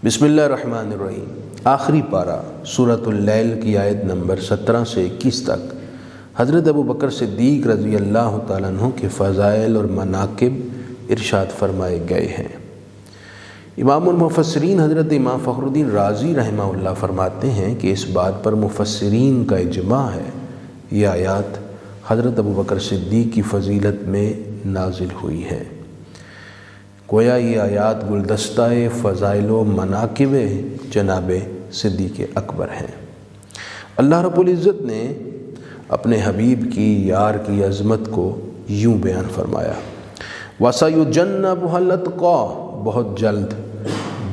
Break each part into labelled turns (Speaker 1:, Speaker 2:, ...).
Speaker 1: بسم اللہ الرحمن الرحیم۔ آخری پارہ سورۃ اللیل کی آیت نمبر 17 سے 21 تک حضرت ابوبکر صدیق رضی اللہ تعالیٰ عنہ کے فضائل اور مناقب ارشاد فرمائے گئے ہیں۔ امام المفسرین حضرت امام فخر الدین رازی رحمہ اللہ فرماتے ہیں کہ اس بات پر مفسرین کا اجماع ہے، یہ آیات حضرت ابوبکر صدیق کی فضیلت میں نازل ہوئی ہیں۔ گویا یہ آیات گلدستہ فضائل و مناقب جناب صدیق اکبر ہیں۔ اللہ رب العزت نے اپنے حبیب کی یار کی عظمت کو یوں بیان فرمایا، وَسَيُجَنَّبُهَا الْأَتْقَى، بہت جلد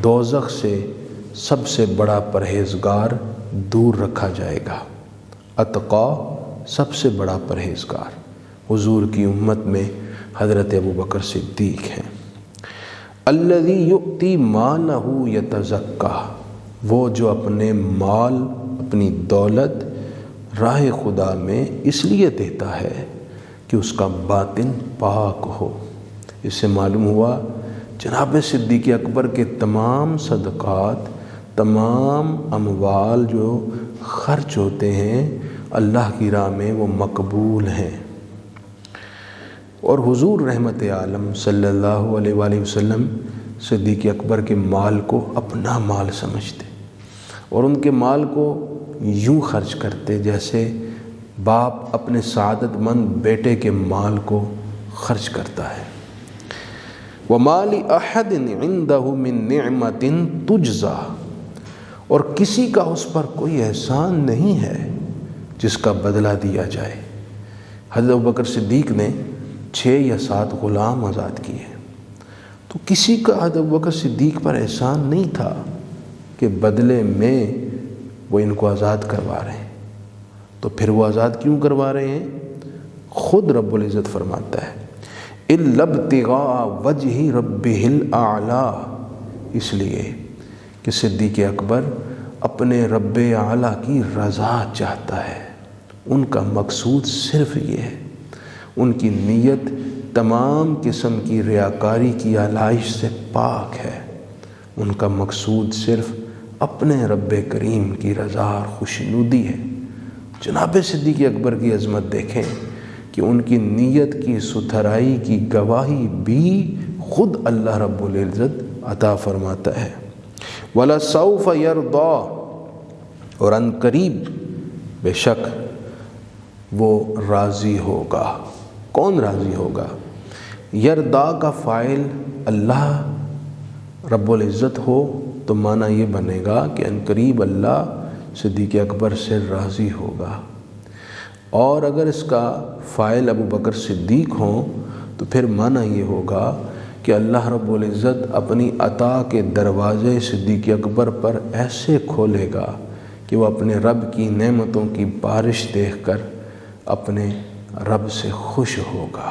Speaker 1: دوزخ سے سب سے بڑا پرہیزگار دور رکھا جائے گا۔ اتقا سب سے بڑا پرہیزگار حضور کی امت میں حضرت ابوبکر صدیق ہیں۔ الذی یؤتی مالہ یتزکیٰ، وہ جو اپنے مال اپنی دولت راہ خدا میں اس لیے دیتا ہے کہ اس کا باطن پاک ہو۔ اس سے معلوم ہوا جناب صدیق اکبر کے تمام صدقات، تمام اموال جو خرچ ہوتے ہیں اللہ کی راہ میں وہ مقبول ہیں، اور حضور رحمت عالم صلی اللہ علیہ وآلہ وسلم صدیق اکبر کے مال کو اپنا مال سمجھتے اور ان کے مال کو یوں خرچ کرتے جیسے باپ اپنے سعادت مند بیٹے کے مال کو خرچ کرتا ہے۔ وَمَا لِأَحَدٍ عِنْدَهُ مِن نِعْمَةٍ تُجْزَىٰ، اور کسی کا اس پر کوئی احسان نہیں ہے جس کا بدلہ دیا جائے۔ حضرت ابوبکر صدیق نے 6 یا 7 غلام آزاد کیے، تو کسی کا حضرت ابوبکر صدیق پر احسان نہیں تھا کہ بدلے میں وہ ان کو آزاد کروا رہے ہیں۔ تو پھر وہ آزاد کیوں کروا رہے ہیں؟ خود رب العزت فرماتا ہے إِلَّا ابْتِغَاءَ وَجْهِ رَبِّهِ الْأَعْلَىٰ، اس لیے کہ صدیق اکبر اپنے رب اعلیٰ کی رضا چاہتا ہے۔ ان کا مقصود صرف یہ ہے، ان کی نیت تمام قسم کی ریاکاری کی آلائش سے پاک ہے۔ ان کا مقصود صرف اپنے رب کریم کی رضا اور خوشنودی ہے۔ جناب صدیق اکبر کی عظمت دیکھیں کہ ان کی نیت کی ستھرائی کی گواہی بھی خود اللہ رب العزت عطا فرماتا ہے۔ وَلَسَوْفَ يَرْضَىٰ، اور ان قریب بے شک وہ راضی ہوگا۔ کون راضی ہوگا؟ یردا کا فاعل اللہ رب العزت ہو تو معنی یہ بنے گا کہ ان قریب اللہ صدیق اکبر سے راضی ہوگا، اور اگر اس کا فاعل ابوبکر صدیق ہوں تو پھر معنی یہ ہوگا کہ اللہ رب العزت اپنی عطا کے دروازے صدیق اکبر پر ایسے کھولے گا کہ وہ اپنے رب کی نعمتوں کی بارش دیکھ کر اپنے رب سے خوش ہوگا۔